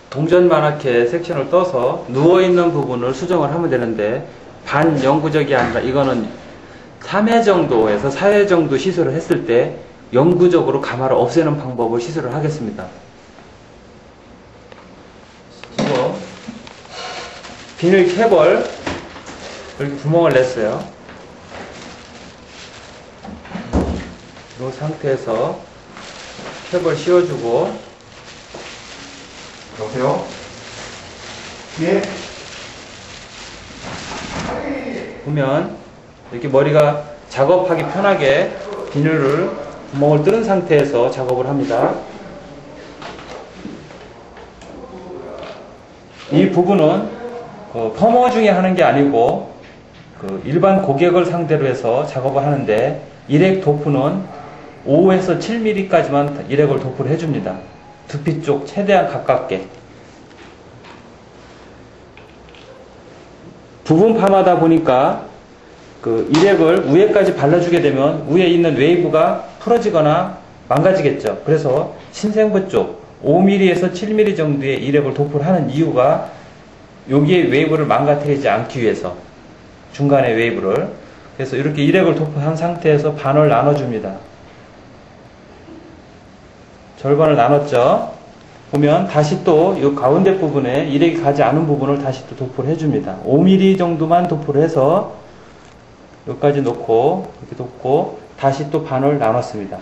동전만하게 섹션을 떠서 누워있는 부분을 수정을 하면 되는데, 반영구적이 아니라 이거는 3회 정도에서 4회 정도 시술을 했을 때 영구적으로 가마를 없애는 방법을 시술을 하겠습니다. 지금 비닐 캡을 이렇게 구멍을 냈어요. 이 상태에서 캡을 씌워주고, 여보세요? 예? 보면 이렇게 머리가 작업하기 편하게 비닐을 구멍을 뚫은 상태에서 작업을 합니다. 이 부분은 펌어 중에 하는 게 아니고 일반 고객을 상대로 해서 작업을 하는데, 일액 도프는 5에서 7mm까지만 일액을 도프를 해줍니다. 두피 쪽 최대한 가깝게. 부분 파마다 보니까 일액을 위에까지 발라주게 되면 위에 있는 웨이브가 풀어지거나 망가지겠죠. 그래서 신생부 쪽 5mm에서 7mm 정도의 일액을 도프를 하는 이유가 여기에 웨이브를 망가뜨리지 않기 위해서, 중간에 웨이브를. 그래서 이렇게 일액을 도프한 상태에서 반을 나눠줍니다. 절반을 나눴죠. 보면 다시 또 이 가운데 부분에 일액이 가지 않은 부분을 다시 또 도포를 해줍니다. 5mm 정도만 도포를 해서 여기까지 놓고, 이렇게 놓고 다시 또 반을 나눴습니다.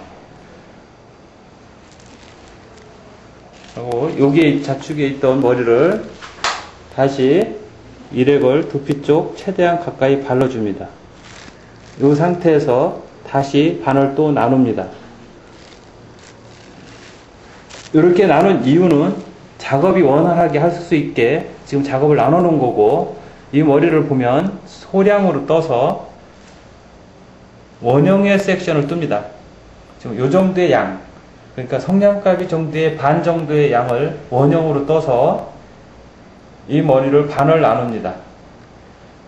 그리고 여기 좌측에 있던 머리를 다시 일액을 두피 쪽 최대한 가까이 발라줍니다. 이 상태에서 다시 반을 또 나눕니다. 이렇게 나눈 이유는 작업이 원활하게 할 수 있게 지금 작업을 나눠 놓은 거고, 이 머리를 보면 소량으로 떠서 원형의 섹션을 뜹니다. 지금 요 정도의 양, 그러니까 성냥갑이 정도의 반 정도의 양을 원형으로 떠서 이 머리를 반을 나눕니다.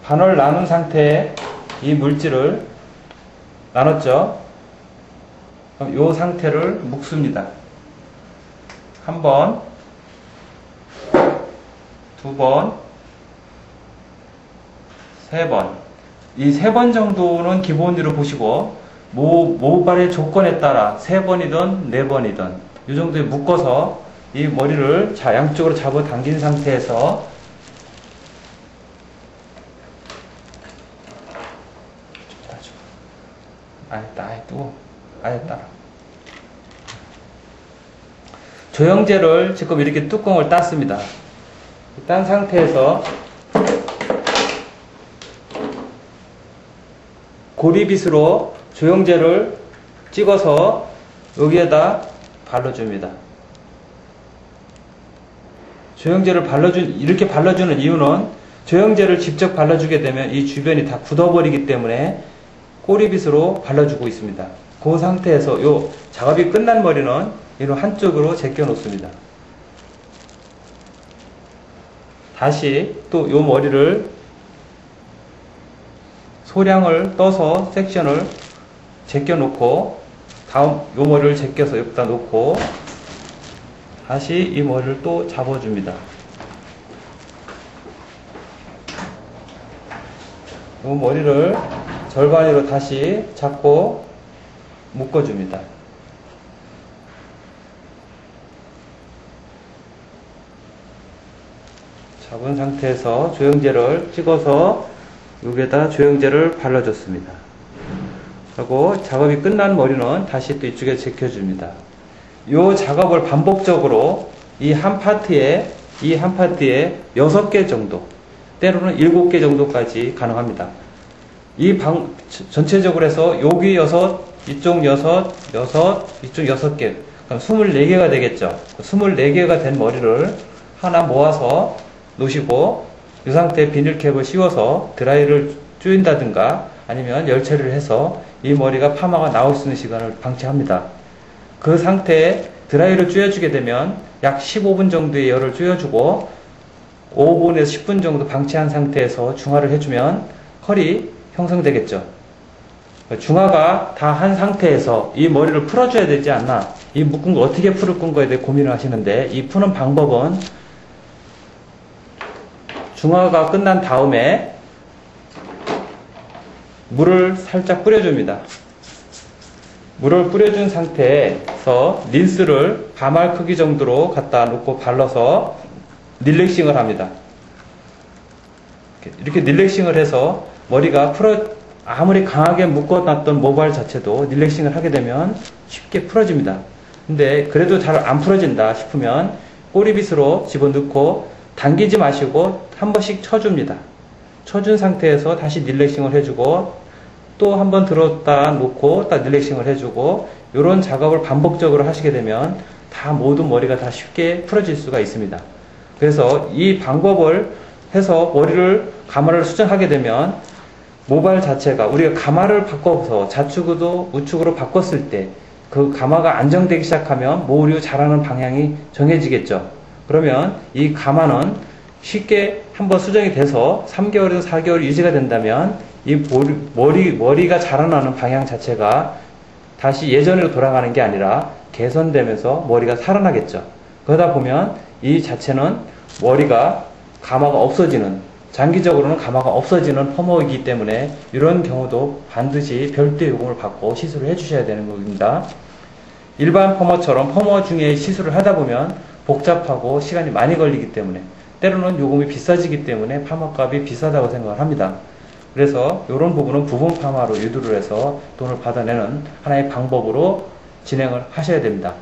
반을 나눈 상태에 이 물질을 나눴죠. 그럼 이 상태를 묶습니다. 한 번, 두 번, 세 번. 이 세 번 정도는 기본으로 보시고, 모발의 조건에 따라 세 번이든 네 번이든 이 정도에 묶어서 이 머리를 양쪽으로 잡아 당긴 상태에서 아예 따라 조영제를 지금 이렇게 뚜껑을 땄습니다. 딴 상태에서 고리빗으로 조영제를 찍어서 여기에다 발라줍니다. 조영제를 이렇게 발라주는 이유는, 조영제를 직접 발라주게 되면 이 주변이 다 굳어버리기 때문에 꼬리빗으로 발라주고 있습니다. 그 상태에서 요 작업이 끝난 머리는 이런 한쪽으로 제껴 놓습니다. 다시 또 요 머리를 소량을 떠서 섹션을 제껴 놓고, 다음 요 머리를 제껴서 여기다 놓고 다시 이 머리를 또 잡아줍니다. 요 머리를 절반으로 다시 잡고 묶어줍니다. 잡은 상태에서 조영제를 찍어서 여기에다 조영제를 발라줬습니다. 그리고 작업이 끝난 머리는 다시 또 이쪽에 제껴줍니다. 이 작업을 반복적으로 이 한 파트에 6개 정도, 때로는 7개 정도까지 가능합니다. 전체적으로 해서 여기 6, 이쪽 6, 이쪽 6개, 그럼 24개가 되겠죠. 24개가 된 머리를 하나 모아서 놓으시고, 이 상태에 비닐캡을 씌워서 드라이를 쪼인다든가 아니면 열처리를 해서 이 머리가 파마가 나올 수 있는 시간을 방치합니다. 그 상태에 드라이를 쪼여주게 되면 약 15분 정도의 열을 쪼여주고 5분에서 10분 정도 방치한 상태에서 중화를 해주면 컬이 형성되겠죠. 중화가 다 한 상태에서 이 머리를 풀어줘야 되지 않나, 이 묶은 거 어떻게 풀을 건거에 대해 고민을 하시는데, 이 푸는 방법은 중화가 끝난 다음에 물을 살짝 뿌려줍니다. 물을 뿌려준 상태에서 린스를 가말 크기 정도로 갖다 놓고 발라서 릴렉싱을 합니다. 이렇게 릴렉싱을 해서 머리가 아무리 강하게 묶어놨던 모발 자체도 릴렉싱을 하게 되면 쉽게 풀어집니다. 근데 그래도 잘 안 풀어진다 싶으면 꼬리빗으로 집어넣고 당기지 마시고 한 번씩 쳐줍니다. 쳐준 상태에서 다시 릴렉싱을 해주고 또 한 번 들었다 놓고 딱 릴렉싱을 해주고 이런 작업을 반복적으로 하시게 되면 다 모든 머리가 다 쉽게 풀어질 수가 있습니다. 그래서 이 방법을 해서 가마를 수정하게 되면 모발 자체가 우리가 가마를 바꿔서 좌측으로 우측으로 바꿨을 때 그 가마가 안정되기 시작하면 모으류 자라는 방향이 정해지겠죠. 그러면 이 가마는 쉽게 한번 수정이 돼서 3개월에서 4개월 유지가 된다면 이 머리가 자라나는 방향 자체가 다시 예전으로 돌아가는 게 아니라 개선되면서 머리가 살아나겠죠. 그러다 보면 이 자체는 가마가 없어지는, 장기적으로는 가마가 없어지는 펌어이기 때문에 이런 경우도 반드시 별도의 요금을 받고 시술을 해주셔야 되는 겁니다. 일반 펌어처럼 펌어 중에 시술을 하다 보면 복잡하고 시간이 많이 걸리기 때문에 때로는 요금이 비싸지기 때문에 파마값이 비싸다고 생각을 합니다. 그래서 이런 부분은 부분 파마로 유도를 해서 돈을 받아내는 하나의 방법으로 진행을 하셔야 됩니다.